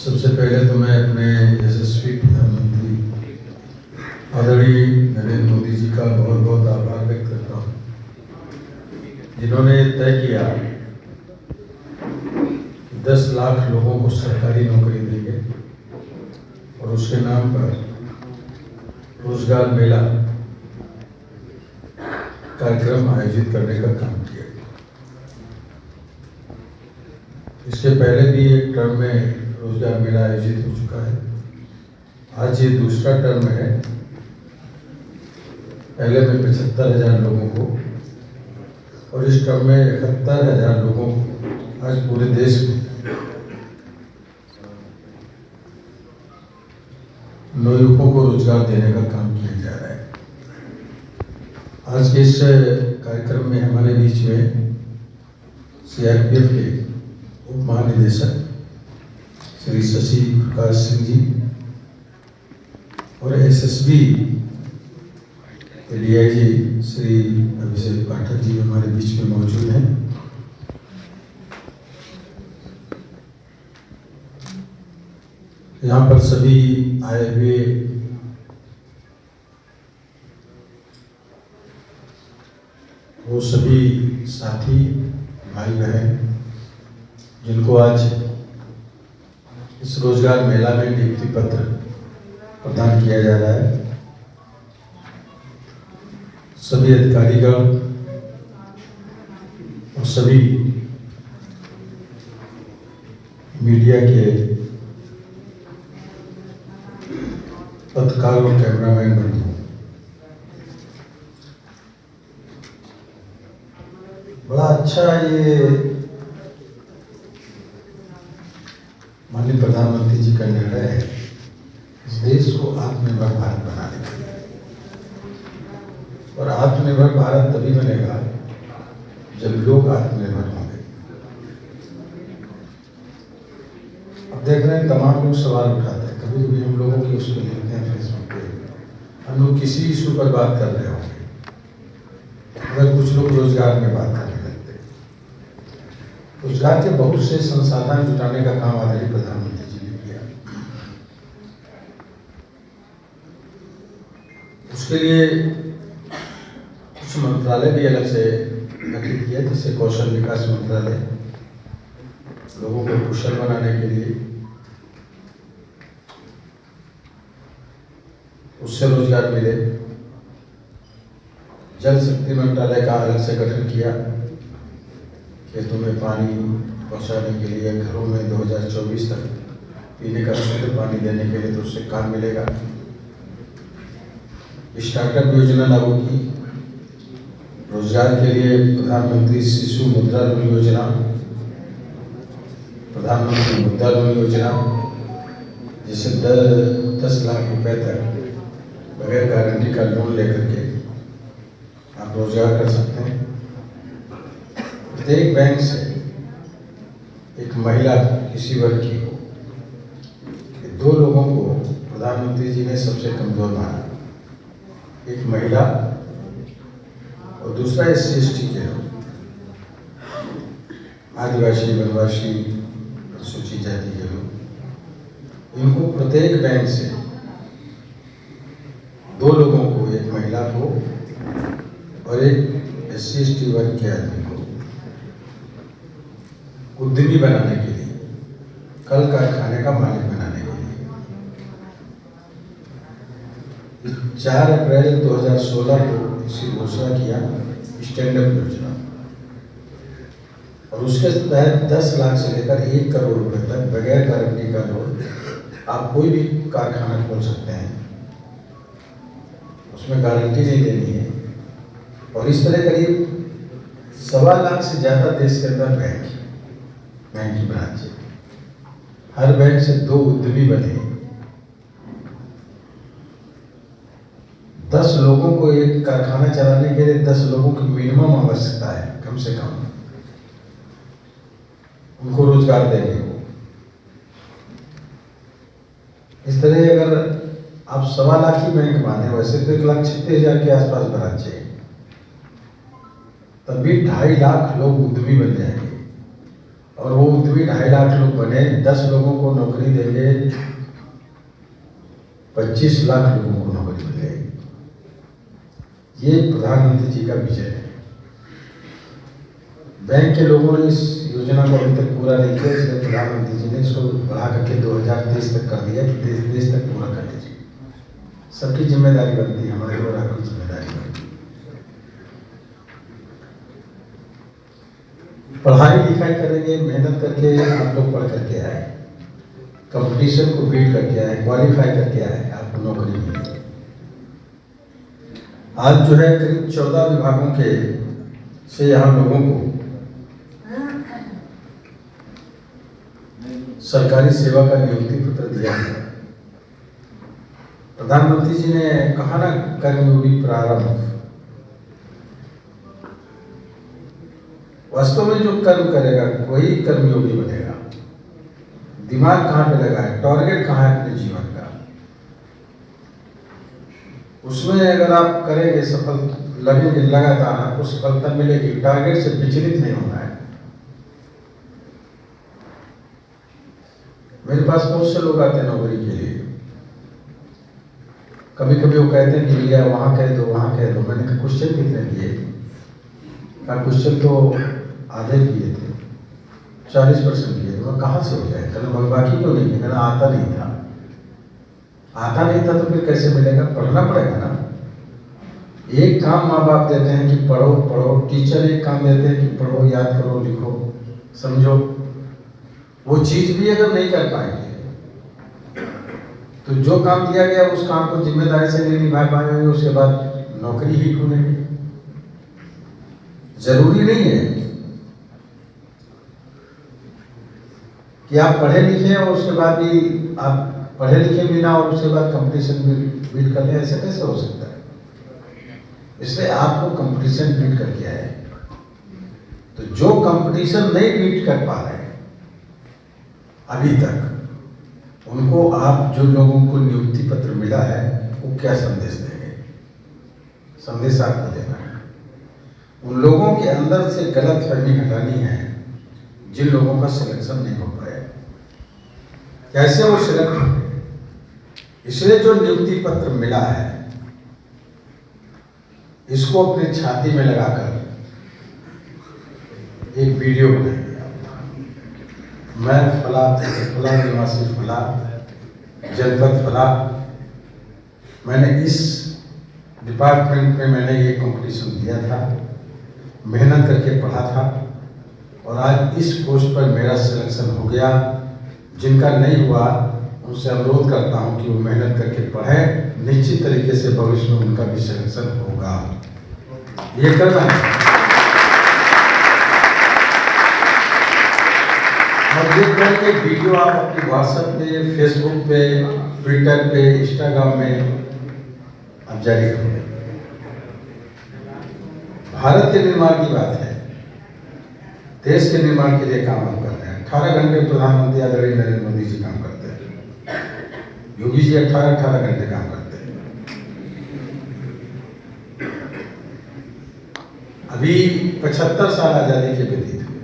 सबसे पहले तो मैं अपने यशस्वी प्रधानमंत्री आदरणीय नरेंद्र मोदी जी का बहुत बहुत आभार व्यक्त करता हूँ, जिन्होंने तय किया 10 लाख लोगों को सरकारी नौकरी देंगे और उसके नाम पर रोजगार मेला कार्यक्रम आयोजित करने का काम किया। इसके पहले भी एक टर्म में रोजगार मेला आयोजित हो चुका है। आज ये दूसरा टर्म है। पहले में 75,000 लोगों को और इस टर्म में 71,000 लोगों को आज पूरे देश में नौयुवकों को रोजगार देने का काम किया जा रहा है। आज के इस कार्यक्रम में हमारे बीच में CRPF के उप महानिदेशक श्री शशि प्रकाश सिंह जी और SSB DIG श्री अभिषेक पाठक जी हमारे बीच में मौजूद हैं। यहाँ पर सभी आए हुए वो सभी साथी भाई बहन जिनको आज इस रोजगार मेला में नियुक्ति पत्र प्रदान किया जा रहा है, सभी अधिकारीगण और सभी मीडिया के पत्रकार और कैमरामैन बंधु, बड़ा अच्छा ये माननीय प्रधानमंत्री जी का निर्णय है इस देश को आत्मनिर्भर भारत बनाने का। और आत्मनिर्भर भारत तभी बनेगा जब लोग आत्मनिर्भर होंगे। अब देख रहे हैं तमाम लोग सवाल उठाते हैं, कभी कभी हम लोगों की उसको लिखते हैं फेसबुक पे, हम लोग किसी इशू पर बात कर रहे होंगे, अगर कुछ लोग रोजगार में बात करने लगते हैं। रोजगार के बहुत से संसाधन जुटाने का काम आदरणीय प्रधानमंत्री जी ने किया। उसके लिए कुछ मंत्रालय भी अलग से गठित किया, जैसे कौशल विकास मंत्रालय, लोगों को कुशल बनाने के लिए, उससे रोजगार मिले। जल शक्ति मंत्रालय का अलग से गठन किया, खेतों में पानी पहुंचाने के लिए, घरों में 2024 तक पीने का शुद्ध पानी देने के लिए, तो उससे काम मिलेगा। स्टार्टअप योजना लागू की, रोजगार के लिए प्रधानमंत्री शिशु मुद्रा लोन योजना, प्रधानमंत्री मुद्रा लोन योजना, जिसे 10 लाख रुपए तक बगैर गारंटी का लोन लेकर के आप रोजगार कर सकते हैं। प्रत्येक बैंक से एक महिला किसी वर्ग की हो, 2 लोगों को प्रधानमंत्री जी ने सबसे कमजोर माना, एक महिला और दूसरा SC/ST के लोग, आदिवासी वनवासी अनुसूचित जाति के लोग। इनको प्रत्येक बैंक से 2 लोगों को, एक महिला को और एक SC/ST वर्ग के आदमी को उद्यमी बनाने के लिए, कल कारखाने का मालिक बनाने के लिए 4 अप्रैल 2016 को इसकी घोषणा किया, स्टैंडअप योजना। और उसके तहत 10 लाख से लेकर 1 करोड़ रुपए तक बगैर गारंटी का लोन आप कोई भी कारखाना खोल सकते हैं, उसमें गारंटी नहीं देनी है। और इस तरह करीब 1.25 लाख से ज्यादा देश के अंदर बैंक की ब्रांच है। हर बैंक से 2 उद्यमी बने, 10 लोगों को एक कारखाना चलाने के लिए 10 लोगों की मिनिमम आवश्यकता है, कम से कम उनको रोजगार देंगे। इस तरह अगर आप 1.25 लाख ही बैंक माने, वैसे तो 1,36,000 के आसपास ब्रांच है, तब भी 2.5 लाख लोग उद्यमी बन जाएंगे। और वो उद्यमी 2.5 लाख लोग बने, 10 लोगों को नौकरी देंगे, 25 लाख लोगों को नौकरी मिलेगी। ये प्रधानमंत्री जी का विजन है। बैंक के लोगों ने इस योजना को अभी तक पूरा नहीं किया, इसलिए प्रधानमंत्री जी ने इसको बढ़ा करके 2023 तक कर दिया कि देश तक पूरा कर लीजिए। सबकी जिम्मेदारी बनती है, हमारी और आपकी जिम्मेदारी बनती है। पढ़ाई लिखाई करेंगे, मेहनत करके आप लोग पढ़ करके आए, कंपटीशन को बीट करके आए, क्वालिफाई करके आए, आपको नौकरी मिली। आज जो है करीब 14 विभागों के से यहाँ लोगों को सरकारी सेवा का नियुक्ति पत्र दिया है। प्रधानमंत्री जी ने कहा ना, कर्मयोगी प्रारंभ। वास्तव में जो कर्म करेगा वही कर्मयोगी बनेगा। दिमाग कहाँ पे लगा है, टारगेट कहाँ है अपने जीवन का, उसमें अगर आप करेंगे, सफल लगेंगे, लगातार आपको सफलता मिलेगी। टारगेट से विचलित नहीं होना है। मेरे पास बहुत से लोग आते हैं नौकरी के लिए। कभी कभी वो कहते हैं कि भैया वहाँ कह दो, वहाँ कह दो। मैंने कहा क्वेश्चन कितने दिए? कहा क्वेश्चन तो आधे किए थे, 40% किए थे। मैं कहाँ से हो जाए? कहना बाकी क्यों नहीं किया? कहना आता नहीं था। आता नहीं था तो फिर कैसे मिलेगा? पढ़ना पड़ेगा ना। एक काम माँ बाप देते हैं कि पढ़ो पढ़ो, टीचर एक काम देते हैं कि पढ़ो, याद करो, लिखो, समझो। वो चीज भी अगर नहीं कर पाएंगे तो जो काम दिया गया उस काम को जिम्मेदारी से नहीं निभा पाएंगे, उसके बाद नौकरी ही ढूंढेंगे। जरूरी नहीं है कि आप पढ़े लिखे और उसके बाद भी आप पढ़े लिखे भी ना और उसके बाद कंपटीशन बीट कर ले। ऐसे कैसे हो सकता है? इसलिए आपको कंपटीशन बीट करके आए। तो जो कंपटीशन नहीं बीट कर पा रहे अभी तक, उनको आप, जो लोगों को नियुक्ति पत्र मिला है, वो क्या संदेश देंगे? संदेश आपको देना है। उन लोगों के अंदर से गलतफहमी हटानी है जिन लोगों का सिलेक्शन नहीं हो पाया। कैसे वो सिलेक्ट होंगे? इसलिए जो नियुक्ति पत्र मिला है इसको अपने छाती में लगाकर एक वीडियो बनाएंगे। मैं फला निवासी फला जनपद फला, मैंने इस डिपार्टमेंट में मैंने ये कंपटीशन दिया था, मेहनत करके पढ़ा था और आज इस पोस्ट पर मेरा सिलेक्शन हो गया। जिनका नहीं हुआ उनसे अनुरोध करता हूं कि वो मेहनत करके पढ़ें, निश्चित तरीके से भविष्य में उनका भी सिलेक्शन होगा। ये करना है। और ये करके वीडियो आप अपनी व्हाट्सएप पे, फेसबुक पे, ट्विटर पे, इंस्टाग्राम में आप जारी करेंगे। भारत के निर्माण की बात है, देश के निर्माण के लिए काम हम कर रहे हैं। 18 घंटे प्रधानमंत्री आदरणीय नरेंद्र मोदी जी काम करते हैं, योगी जी 18 घंटे काम करते हैं। अभी 75 साल आजादी के व्यतीत हुए।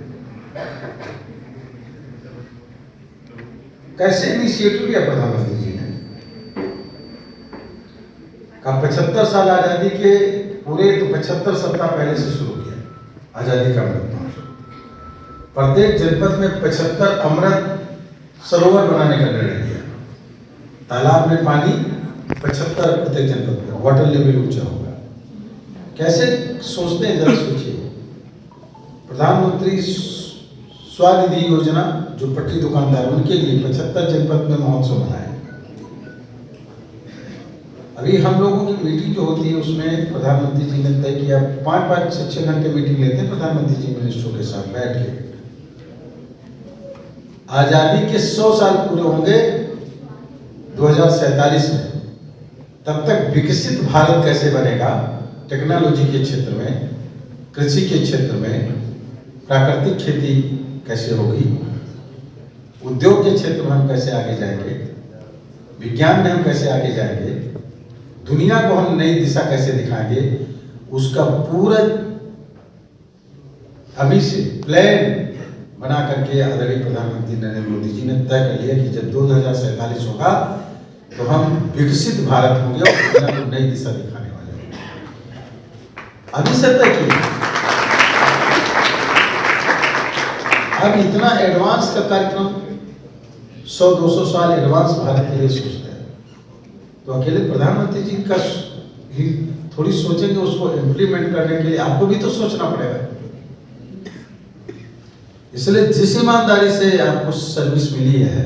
कैसे इनिशिएटिव लिया प्रधानमंत्री जी ने? कहा 75 साल आजादी के पूरे, तो 75 सप्ताह पहले से शुरू किया आजादी का अमृत महोत्सव। प्रत्येक जनपद में 75 अमृत सरोवर बनाने का निर्णय लिया। तालाब में पानी 75 प्रत्येक जनपद में, वाटर लेवल ऊंचा होगा। कैसे सोचते हैं, जरा सोचिए। प्रधानमंत्री स्वनिधि योजना, जो पट्टी दुकानदार, उनके लिए 75 जनपद में महोत्सव मनाए। अभी हम लोगों की मीटिंग जो होती है उसमें प्रधानमंत्री जी ने तय किया, 5-5, 6-6 घंटे मीटिंग लेते हैं प्रधानमंत्री जी मिनिस्टरों के साथ बैठ के। आजादी के 100 साल पूरे होंगे 2047 में, तब तक विकसित भारत कैसे बनेगा, टेक्नोलॉजी के क्षेत्र में, कृषि के क्षेत्र में, प्राकृतिक खेती कैसे होगी, उद्योग के क्षेत्र में हम कैसे आगे जाएंगे, विज्ञान में हम कैसे आगे जाएंगे, दुनिया को हम नई दिशा कैसे दिखाएंगे, उसका पूरा अभी से प्लान बना करके आदरणीय प्रधानमंत्री नरेंद्र मोदी जी ने तय कर लिया कि जब 2047 होगा तो हम विकसित भारत होंगे और दुनिया को नई दिशा दिखाने वाले होंगे। अभी से तय किया, अब इतना एडवांस का कार्यक्रम 100-200 साल एडवांस भारत के लिए सोचते हैं, तो अकेले प्रधानमंत्री जी का ही थोड़ी सोचेंगे, उसको इम्प्लीमेंट करने के लिए आपको भी तो सोचना पड़ेगा। इसलिए जिस ईमानदारी से आपको सर्विस मिली है,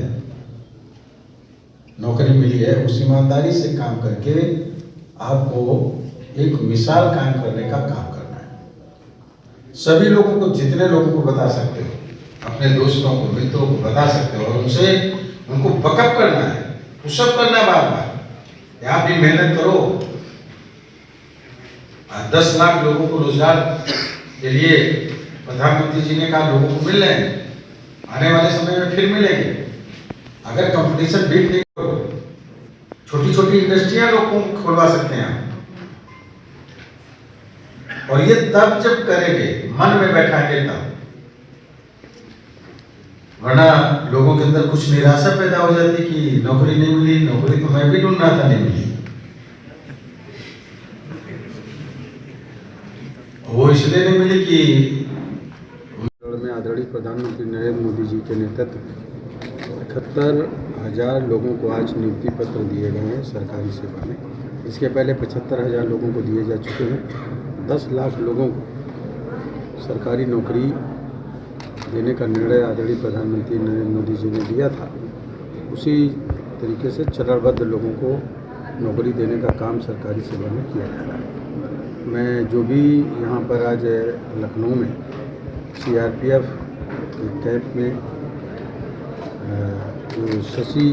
नौकरी मिली है, उस ईमानदारी से काम करके आपको एक मिसाल कायम करने का काम करना है। सभी लोगों को, जितने लोगों को बता सकते हो, अपने दोस्तों को, मित्रों को बता सकते हो, और उनसे उनको बकअप करना है, पुशअप करना है बार बार। आप भी मेहनत करो, 10 लाख लोगों को रोजगार के लिए प्रधानमंत्री जी ने कहा लोगों को मिल रहे हैं, आने वाले समय में फिर मिलेंगे। अगर कंपटीशन बीट नहीं करो, छोटी छोटी इंडस्ट्रियां लोगों को खोलवा सकते हैं, और ये तब जब करेंगे, मन में बैठाएंगे तब, वरना लोगों के अंदर कुछ निराशा पैदा हो जाती कि नौकरी नहीं मिली, नौकरी तो मैं भी ढूंढ रहा था, नहीं मिली। वो इसलिए नहीं मिली कि में आदरणीय प्रधानमंत्री नरेंद्र मोदी जी के नेतृत्व 71,000 लोगों को आज नियुक्ति पत्र दिए गए हैं सरकारी सेवा में। इसके पहले 75,000 लोगों को दिए जा चुके हैं। 10 लाख लोगों को सरकारी नौकरी देने का निर्णय आदरणीय प्रधानमंत्री नरेंद्र मोदी जी ने लिया था। उसी तरीके से चरणबद्ध लोगों को नौकरी देने का काम सरकारी सेवा में किया जा रहा है। मैं जो भी यहाँ पर आज लखनऊ में CRPF के कैंप में जो शशि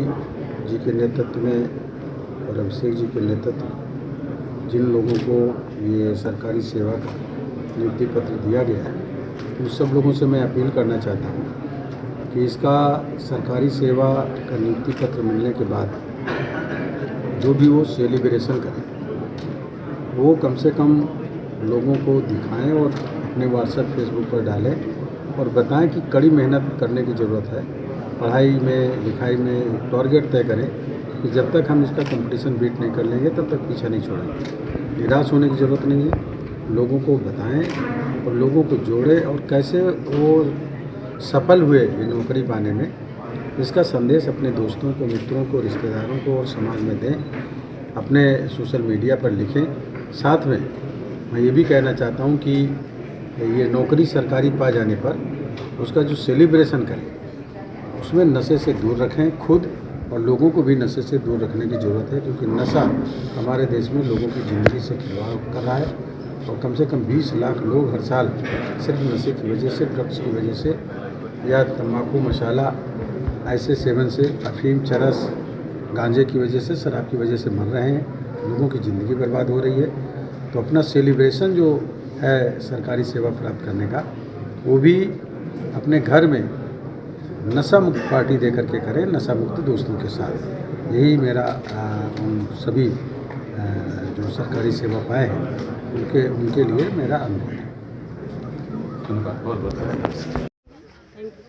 जी के नेतृत्व में और अभिषेक जी के नेतृत्व जिन लोगों को ये सरकारी सेवा का नियुक्ति पत्र दिया गया है, उन सब लोगों से मैं अपील करना चाहता हूँ कि इसका सरकारी सेवा का नियुक्ति पत्र मिलने के बाद जो भी वो सेलिब्रेशन करें, वो कम से कम लोगों को दिखाएं और अपने व्हाट्सएप फेसबुक पर डालें और बताएं कि कड़ी मेहनत करने की ज़रूरत है। पढ़ाई में, लिखाई में टारगेट तय करें कि जब तक हम इसका कंपटीशन बीट नहीं कर लेंगे तब तक पीछा नहीं छोड़ेंगे। निराश होने की ज़रूरत नहीं है, लोगों को बताएं और लोगों को जोड़ें और कैसे वो सफल हुए ये नौकरी पाने में, इसका संदेश अपने दोस्तों को, मित्रों को, रिश्तेदारों को और समाज में दें, अपने सोशल मीडिया पर लिखें। साथ में मैं ये भी कहना चाहता हूँ कि ये नौकरी सरकारी पा जाने पर उसका जो सेलिब्रेशन करें, उसमें नशे से दूर रखें खुद, और लोगों को भी नशे से दूर रखने की ज़रूरत है, क्योंकि नशा हमारे देश में लोगों की ज़िंदगी से खिलवाड़ कर रहा है और कम से कम 20 लाख लोग हर साल सिर्फ नशे की वजह से, ड्रग्स की वजह से या तंबाकू, मसाला ऐसे सेवन से, अफीम, चरस, गांजे की वजह से, शराब की वजह से मर रहे हैं। लोगों की ज़िंदगी बर्बाद हो रही है। तो अपना सेलिब्रेशन जो है सरकारी सेवा प्राप्त करने का, वो भी अपने घर में नशा मुक्त पार्टी दे करके करें, नशा मुक्त दोस्तों के साथ। यही मेरा उन सभी जो सरकारी सेवा पाए हैं उनके लिए मेरा अनुभव है। धन्यवाद, बहुत बहुत धन्यवाद।